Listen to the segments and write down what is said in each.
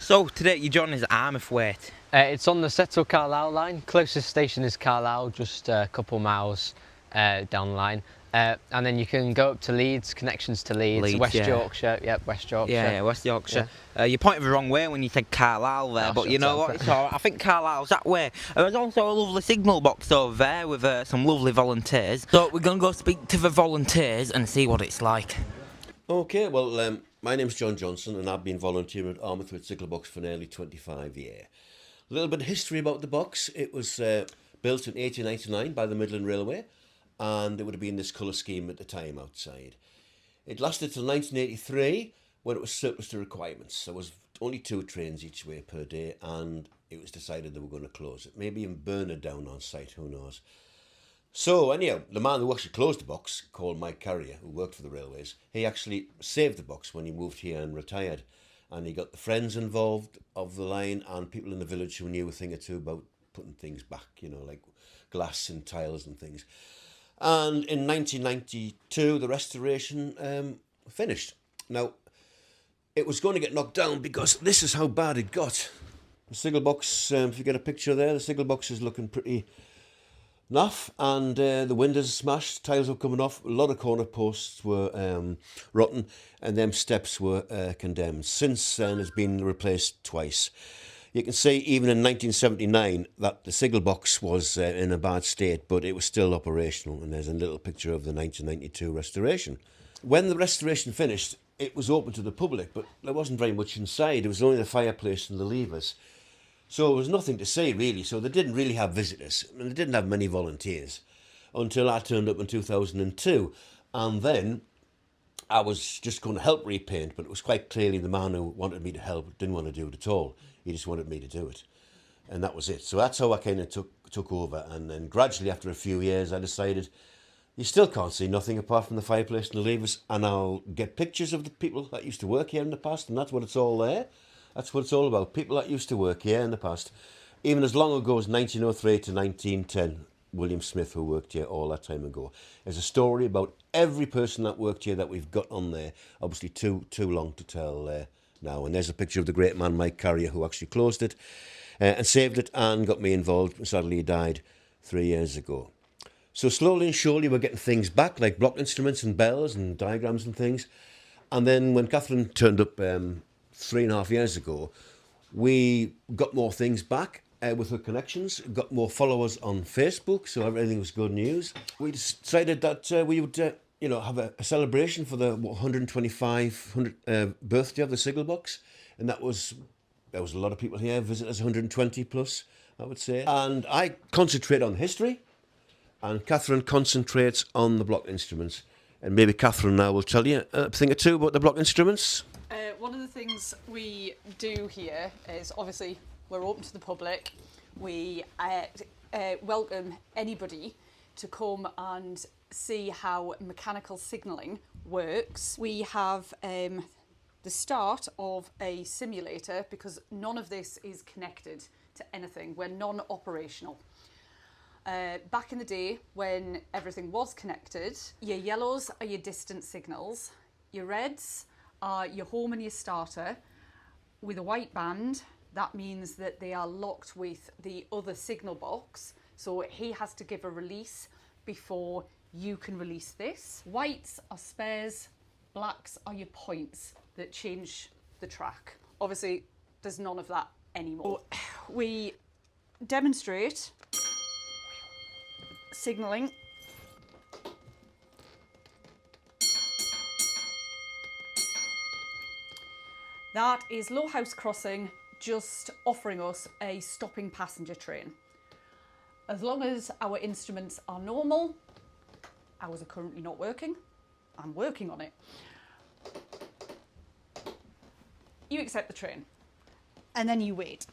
So today you're joining us at Armathwaite. It's on the Settle Carlisle line. Closest station is Carlisle, just a couple miles down the line. And then you can go up to Leeds, connections to Leeds, West Yorkshire. Yep, West Yorkshire. Yeah, West Yorkshire. Yeah. You pointed the wrong way when you said Carlisle there, but you know what? It's all right. I think Carlisle's that way. There's also a lovely signal box over there with some lovely volunteers. So we're going to go speak to the volunteers and see what it's like. Okay, well, my name's John Johnson and I've been volunteering at Armathwaite Signal Box for nearly 25 years. A little bit of history about the box. It was built in 1899 by the Midland Railway, and it would have been this colour scheme at the time outside. It lasted till 1983 when it was surplus to requirements. There was only 2 trains each way per day, and it was decided they were going to close it. Maybe even burn it down on site, who knows. So anyhow, the man who actually closed the box, called Mike Carrier, who worked for the railways, he actually saved the box when he moved here and retired. And he got the friends involved of the line and people in the village who knew a thing or two about putting things back, you know, like glass and tiles and things. And in 1992, the restoration finished. Now, it was going to get knocked down because this is how bad it got. The signal box, if you get a picture there, the signal box is looking pretty naff, and the windows are smashed, tiles were coming off, a lot of corner posts were rotten, and them steps were condemned. Since then, it's been replaced twice. You can see even in 1979 that the signal box was in a bad state, but it was still operational, and there's a little picture of the 1992 restoration. When the restoration finished, it was open to the public, but there wasn't very much inside. It was only the fireplace and the levers. So there was nothing to see, really. So they didn't really have visitors. I mean, they didn't have many volunteers until I turned up in 2002. And then I was just going to help repaint, but it was quite clearly the man who wanted me to help didn't want to do it at all. He just wanted me to do it. And that was it. So that's how I kind of took over. And then gradually, after a few years, I decided you still can't see nothing apart from the fireplace and the levers. And I'll get pictures of the people that used to work here in the past, and that's what it's all there. That's what it's all about. People that used to work here in the past, even as long ago as 1903 to 1910, William Smith, who worked here all that time ago. There's a story about every person that worked here that we've got on there. Obviously too long to tell now. And there's a picture of the great man Mike Carrier, who actually closed it and saved it and got me involved. Sadly, he died 3 years ago. So slowly and surely we're getting things back, like block instruments and bells and diagrams and things. And then when Catherine turned up 3.5 years ago, we got more things back with her connections, got more followers on Facebook, so everything was good news. We decided that we would have a celebration for the 125th birthday of the signal box, and there was a lot of people here, visitors 120 plus, I would say. And I concentrate on history, and Catherine concentrates on the block instruments. And maybe Catherine now will tell you a thing or two about the block instruments. One of the things we do here is, obviously, we're open to the public. We welcome anybody to come and see how mechanical signalling works. We have the start of a simulator, because none of this is connected to anything. We're non-operational. Back in the day, when everything was connected, your yellows are your distant signals, your reds are your home and your starter. With a white band, that means that they are locked with the other signal box, so he has to give a release before you can release this. Whites are spares, blacks are your points that change the track. Obviously, there's none of that anymore. We demonstrate signalling . That is Low House Crossing just offering us a stopping passenger train. As long as our instruments are normal, ours are currently not working, I'm working on it, you accept the train and then you wait.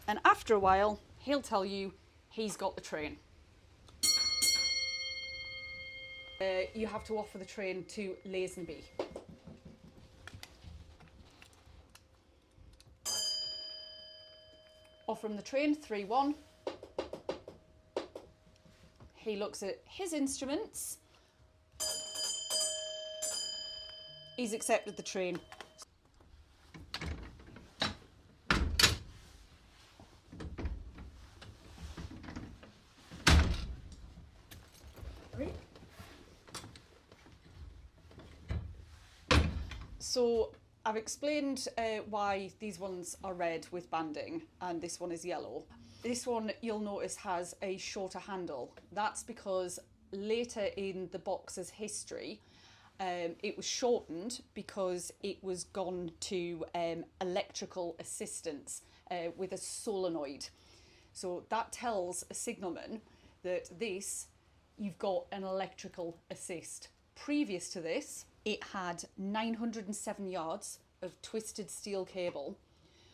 And after a while, he'll tell you he's got the train. You have to offer the train to Lazenby. Offer him the train, 3-1. He looks at his instruments. He's accepted the train. So I've explained why these ones are red with banding and this one is yellow. This one you'll notice has a shorter handle. That's because later in the box's history it was shortened because it was gone to electrical assistance with a solenoid. So that tells a signalman that you've got an electrical assist. Previous to this, it had 907 yards of twisted steel cable.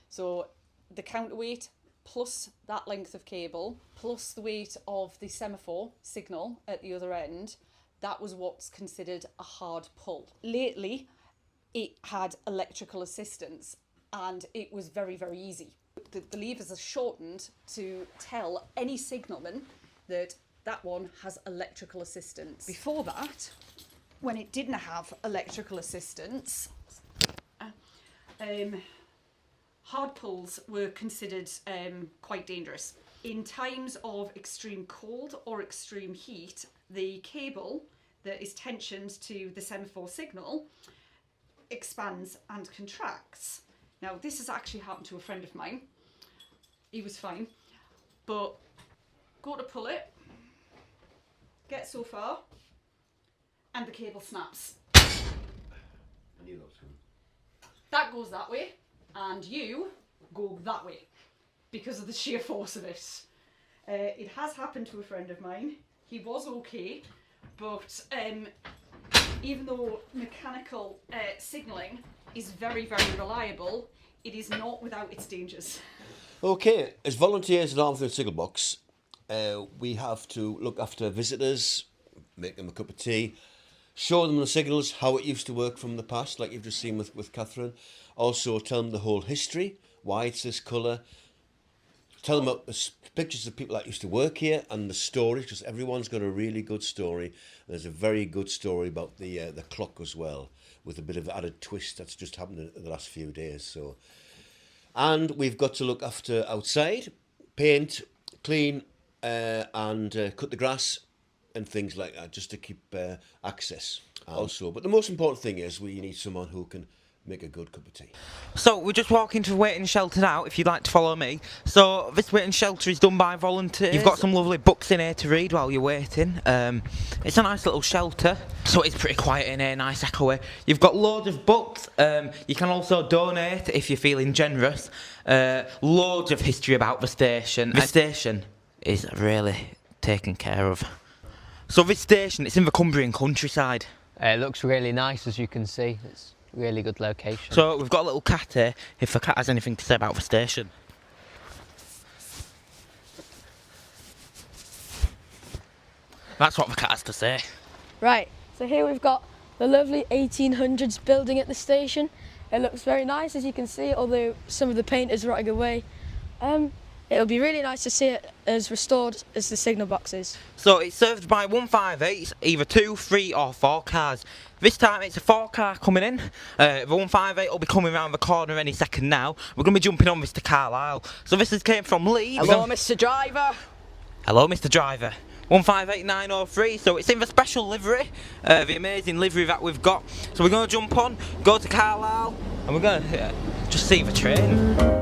So the counterweight plus that length of cable plus the weight of the semaphore signal at the other end, that was what's considered a hard pull. Lately, it had electrical assistance and it was very, very easy. The levers are shortened to tell any signalman that that one has electrical assistance. Before that, when it didn't have electrical assistance, hard pulls were considered quite dangerous. In times of extreme cold or extreme heat, the cable that is tensioned to the semaphore signal expands and contracts. Now, this has actually happened to a friend of mine. He was fine, but go to pull it, get so far, and the cable snaps. I knew that was coming. That goes that way, and you go that way because of the sheer force of it. It has happened to a friend of mine. He was okay, but even though mechanical signalling is very, very reliable, it is not without its dangers. Okay, as volunteers at Armathwaite Signal Box, we have to look after visitors, make them a cup of tea, show them the signals, how it used to work from the past, like you've just seen with Catherine. Also tell them the whole history, why it's this colour. Tell them about the pictures of people that used to work here and the stories, because everyone's got a really good story. There's a very good story about the clock as well, with a bit of added twist that's just happened in the last few days. So, and we've got to look after outside, paint, clean, and cut the grass and things like that, just to keep access also. But the most important thing is we need someone who can make a good cup of tea. So we're just walking to waiting shelter now, if you'd like to follow me. So this waiting shelter is done by volunteers. You've got some lovely books in here to read while you're waiting. It's a nice little shelter, so it's pretty quiet in here, nice echoey. You've got loads of books. You can also donate if you're feeling generous. Loads of history about the station. The station is really taken care of. So this station, it's in the Cumbrian countryside. It looks really nice, as you can see. It's a really good location. So we've got a little cat here, if the cat has anything to say about the station. That's what the cat has to say. Right, so here we've got the lovely 1800s building at the station. It looks very nice, as you can see, although some of the paint is rotting away. It'll be really nice to see it as restored as the signal box is. So it's served by 158, either 2, 3 or 4 cars. This time it's a 4 car coming in. The 158 will be coming around the corner any second now. We're going to be jumping on Mr Carlisle. So this has came from Leeds. Hello, Mr Driver. Hello, Mr Driver. 158903, so it's in the special livery, the amazing livery that we've got. So we're going to jump on, go to Carlisle, and we're going to just see the train.